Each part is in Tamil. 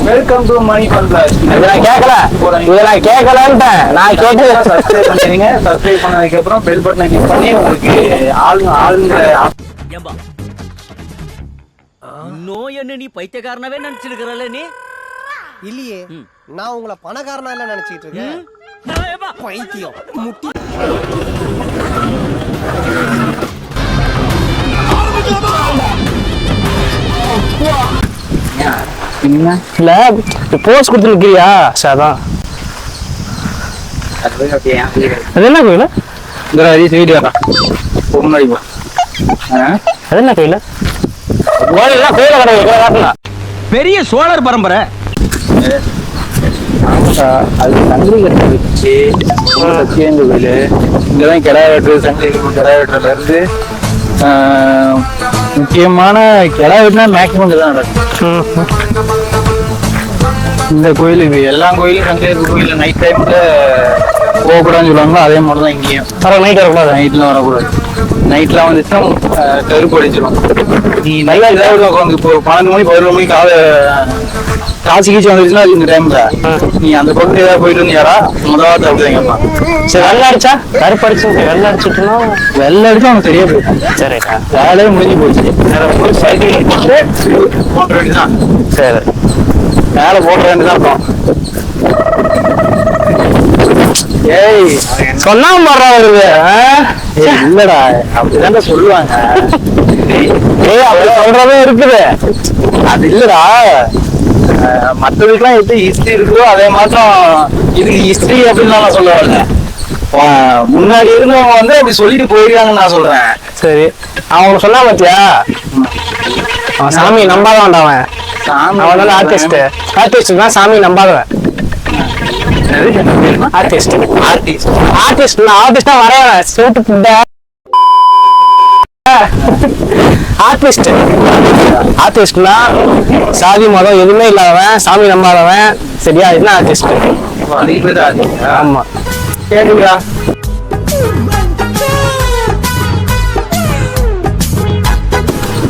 வெல்கம் டு மணி பண்றாஸ். நான் கேட்கல, நான் கேட்கலன்ட்டேன். நான் கேட்டு சப்ஸ்கிரைப் பண்ணுவீங்க. சப்ஸ்கிரைப் பண்ணதுக்கு அப்புறம் பெல் பட்டனை கிளிக் பண்ணி உங்களுக்கு ஆளுங்க ஏம்பா நோய் என்ன நீ பைத்தியக்காரனவே நினைச்சிருக்கிறல்ல நீ? இல்லையே, நான் உங்களை பணக்காரனா இல்ல நினைச்சிட்டு இருக்கேன். பைத்தியம் முட்டி. இல்ல போஸ்ட் கொடுத்து நிக்கிறியா? அதான் அது என்ன கோயில்? அது என்ன கோயில்? கோயில கடை பெரிய சோழர் பரம்பரை. அது சங்கிலி கட்ட வச்சு சத்தியங்க கோயில். இங்கதான் கிடா வெட்டுறது, சங்கிலி கிடா வெட்டுறதுல இருந்து முக்கியமான கிடா வெட்டினா மேக்சிமம் தான் நடக்கும். இந்த கோயில் எல்லா கோயிலும் சங்கிலி கோயில நைட் டைம்ல போகக்கூடாதுன்னு சொல்லுவாங்களோ அதே மாதிரி தான் இங்கேயும். நைட் வரக்கூடாது, நைட்லாம் வரக்கூடாது. நைட்லாம் வந்துச்சுன்னா கருப்பு அடிச்சிடும். நீ நல்லா இதாவது உட்காந்து இப்போ 12 மணி 11 மணிக்கு காசு கீச்சு வந்துச்சுன்னா இந்த டைம்ல நீ அந்த பக்கத்துல ஏதாவது போயிட்டு வந்தியாரா முதலாவது அப்படிதாங்கப்பா. சரி, வெள்ளை அடிச்சா கருப்பு அடிச்சு வெள்ளை அடிச்சுட்டுனா வெள்ளை அடிச்சா அவனுக்கு சரியா போயிடும். சரிக்கா, வேலையே முடிஞ்சு போச்சு. சைக்கிள் போட்ட வேண்டியதான். சரி, மேலே போட்ட வேண்டியதான். அப்புறம் ஏய் சொன்னா மறா வருது. இல்லடா, அப்படிதான் சொல்லுவாங்க. ஏய் அப்படி சொல்றதே இருக்குது. அது இல்லடா, மற்றதுக்கெல்லாம் எப்படி ஹிஸ்டரி இருக்குதோ அதே மாத்திரம் இதுக்கு ஹிஸ்டரி அப்படின்னு நான் சொல்ல வரல. முன்னாடி இருந்தவங்க வந்து அப்படி சொல்லிட்டு போயிருக்காங்கன்னு நான் சொல்றேன். சரி, அவங்க சொன்னா பாத்தியா, அவன் சாமி நம்பாதவன். அவன் வந்து ஆர்டிஸ்ட் தான், சாமி நம்பாதவன். ஆர்டிஸ்ட்னா வரையவன், சூட்டு புட்ட ஆர்டிஸ்ட்னா சாதி மதம் எதுவுமே இல்லாதவன், சாமி நம்பாதவன். சரியா, இதுதான் ஆர்டிஸ்ட். ஆமா, கேட்டுக்கா.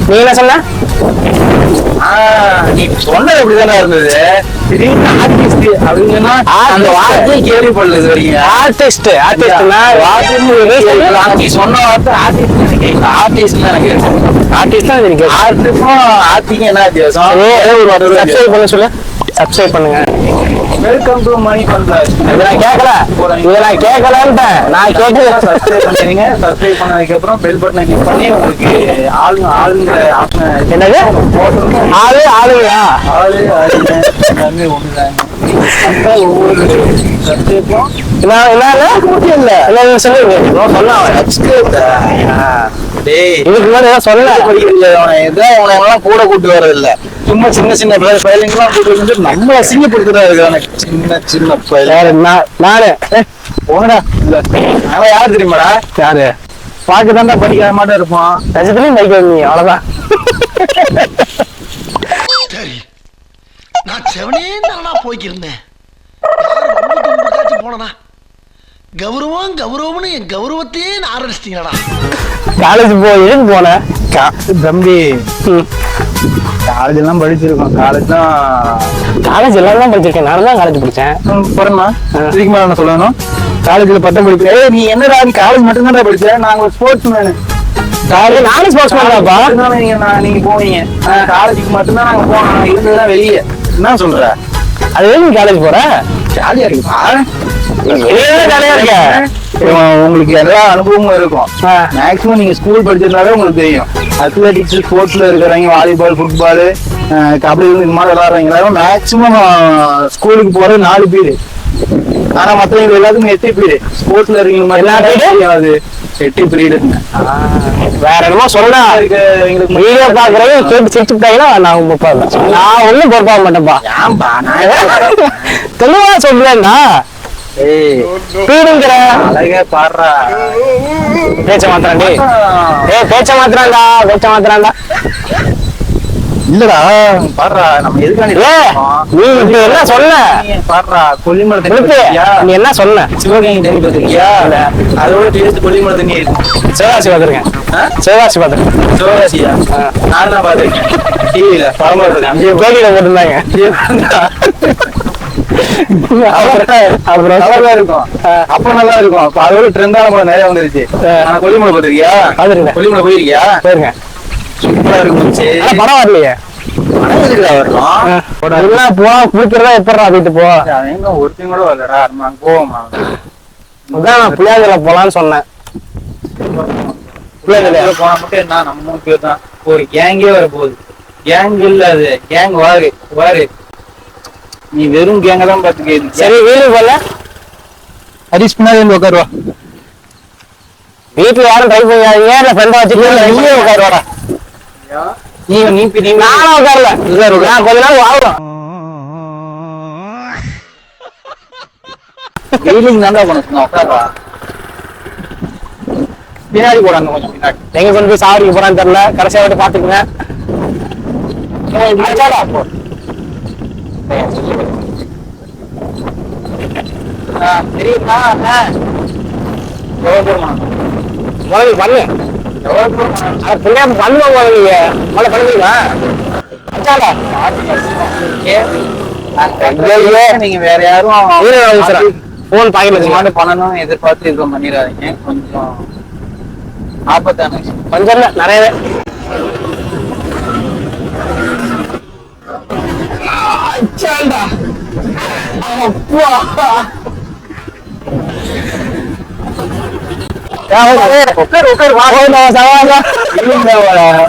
நீ என்ன சொன்ன? நீ சொன்னது எப்படிதானே இருந்தது. திடீர்னு ஆர்டிஸ்ட் அப்படின்னா அந்த வார்த்தையை கேள்விப்படல இது வரைக்கும். ஆர்டிஸ்ட்னா நீ சொன்ன வார்த்தை ஆர்டிஸ்ட் எனக்கு ஆர்டிஸ்ட் தான் எனக்கு. ஆர்டிஸ்டும் ஆர்டிங்க என்ன வித்தியாசம்? சப்ஸ்கிரைப் பண்ண சொல்லு, சப்ஸ்கிரைப் பண்ணுங்க. வெல்கம் டு மணி பண்றாஸ். நான் கேட்கல, நான் கேட்கலன்ட்டேன். நான் கேட்டு சப்ஸ்கிரைப் பண்ணுவீங்க. சப்ஸ்கிரைப் பண்ணதுக்கு அப்புறம் பெல் பட்டனை கிளிக் பண்ணி உங்களுக்கு ஆளுங்க என்னது ஆளுங்களா? எல்லாமே ஒண்ணுதாங்க. ஒவ்வொரு சப்ஸ்கிரைப்பும் இதுக்கு முன்னாடி சொல்ல படிக்கிறேன் கூட கூட்டு வர்றது இல்ல. சும்மா சின்ன சின்ன பயலுங்கெல்லாம் கூட்டு வந்து நம்ம அசிங்கப்படுத்துறாரு. சின்ன பயல் நானு போங்கடா. அவன் யாரு தெரியுமாடா? யாரு? பாக்கதான்டா படிக்காத மாட்டா இருப்பான். ரஜத்துலயும் படிக்க நீ அவ்வளவுதான். சரி, நான் செவனே நல்லா போய்க்கிருந்தேன். போனா கௌரவம் கௌரவம்னு என் கௌரவத்தையே ஆரம்பிச்சிட்டீங்களா? காலேஜ் எதுக்கு போன தம்பி? காலேஜ் எல்லாம் படிச்சிருக்கோம். காலேஜ் எல்லாம் படிச்சிருக்கேன். நானும் தான் காலேஜ் படிச்சேன். போறேன்னா இதுக்கு மேல என்ன சொல்லணும்? காலேஜ்ல பட்டம் படிப்பேன். ஏய் நீ என்னடா நீ காலேஜ் மட்டும் தான் படிச்சேன். நாங்க ஒரு ஸ்போர்ட்ஸ் மேனு. நானும் ஸ்போர்ட்ஸ் மேன்ப்பா. நீங்க போவீங்க. காலேஜுக்கு மட்டும்தான் நாங்க போனோம். இருந்ததுதான் வெளியே. என்ன சொல்ற? அது நீ காலேஜ் போற? ஜாலியா இருக்குப்பா. ஜாலியா இருக்க. உங்களுக்கு எல்லா அனுபவமும் இருக்கும். மேக்சிமம் நீங்க ஸ்கூல் படிச்சிருந்தாலே உங்களுக்கு தெரியும். அத்லெட்டிக்ஸ் ஸ்போர்ட்ஸ்ல இருக்கிறவங்க, வாலிபால், ஃபுட்பால், கபடி இந்த மாதிரி விளையாடுறவங்க எல்லாரும் மேக்சிமம் ஸ்கூலுக்கு போறது 4 பீரியட். ஆனா மத்தவங்க எல்லாத்துக்கும் 8 பீரியட். ஸ்போர்ட்ஸ்ல இருக்கீங்க 8 பீரியட். வேற என்னமோ சொன்னா வீடியோ பாக்குறவங்க கேட்டு சிரிச்சுட்டாங்கன்னா நான் ஒண்ணும் பொறுப்பாக மாட்டேன்ப்பா. தெளிவா சொல்றேன்னா பாடுறா பேச்ச மாத்திராண்டா. இல்லடா பாடுறா நம்ம எதுக்காண்டி நீ இப்ப என்ன சொன்ன பாடுறா கொல்லிமலை தண்ணி உனக்கு பார்த்திருக்கியா? நீ என்ன சொன்ன சிவகங்கை தண்ணி பார்த்திருக்கியா? அதோட டேஸ்ட் கொல்லிமலை தண்ணி சிவகாசி பார்த்திருக்கேன் சிவகாசி பார்த்திருக்கேன் சிவகாசியா நான் தான் பார்த்திருக்கேன் டிவியில பரம்பரை அங்கேயே கோயில போட்டிருந்தாங்க அப்புறம் நல்லா இருக்கும் அப்ப நல்லா இருக்கும் அப்ப அதோட ட்ரெண்டான படம் நிறைய வந்துருச்சு நான் கொல்லிமலை பார்த்திருக்கியா? பார்த்திருக்கேன். கொல்லிமலை போயிருக்கியா? போயிருங்க சூப்பரா இருக்கும் ஆனா படம் வரலையே படம் எதுக்குடா வரணும்? எல்லாம் போனா குளிக்கிறதா எப்படா வீட்டு போ அவன் எங்க ஒருத்தையும் கூட வரலடா நம்ம போவோமா அதான் நான் புளியாதுல போலான்னு சொன்னேன் பிள்ளைங்க போனா மட்டும் என்ன நம்ம 3 பேர் தான் ஒரு கேங்கே வர போகுது கேங் இல்ல அது கேங் வாரு நீ வெறும் கேங்க தான் பாத்துக்க சரி வீட்டுக்கு போல ஹரிஷ் பின்னாடி வந்து உட்காருவா வீட்டுல யாரும் ட்ரை பண்ணாதீங்க இல்ல ஃப்ரெண்டா வச்சுட்டு நீயே உட்காருவாடா நீ நானும் உட்காரல நான் கொஞ்ச நாள் வாழும் வெயிலிங் தாண்டா உனக்கு உட்காருவா பின்னாடி போடாங்க கொஞ்சம் பின்னாடி எங்க கொண்டு போய் சாவடிக்க போறான்னு தெரியல கடைசியா விட்டு பாத்துக்குங்க அடிச்சாடா போ தெரியுமா எவ்வளவு தூரமா முதல்ல பண்ணு எவ்வளவு தூரமா அது புண்ணியம் பண்ணுவோம் முதல்ல முதல்ல பண்ணுவீங்களா அச்சாடா நீங்க வேற யாரும் போன் பாக்கெட்ல மாடு பண்ணணும் எதிர்பார்த்து எதுவும் பண்ணிடாதீங்க கொஞ்சம் ஆபத்தான விஷயம் கொஞ்சம் இல்ல நிறையவே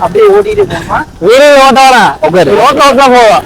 அப்படியே ஓட்டிட்டு போமா வீடு ஓட்ட வரேன் ஓட்ட ஓட்டலாம் போவோம்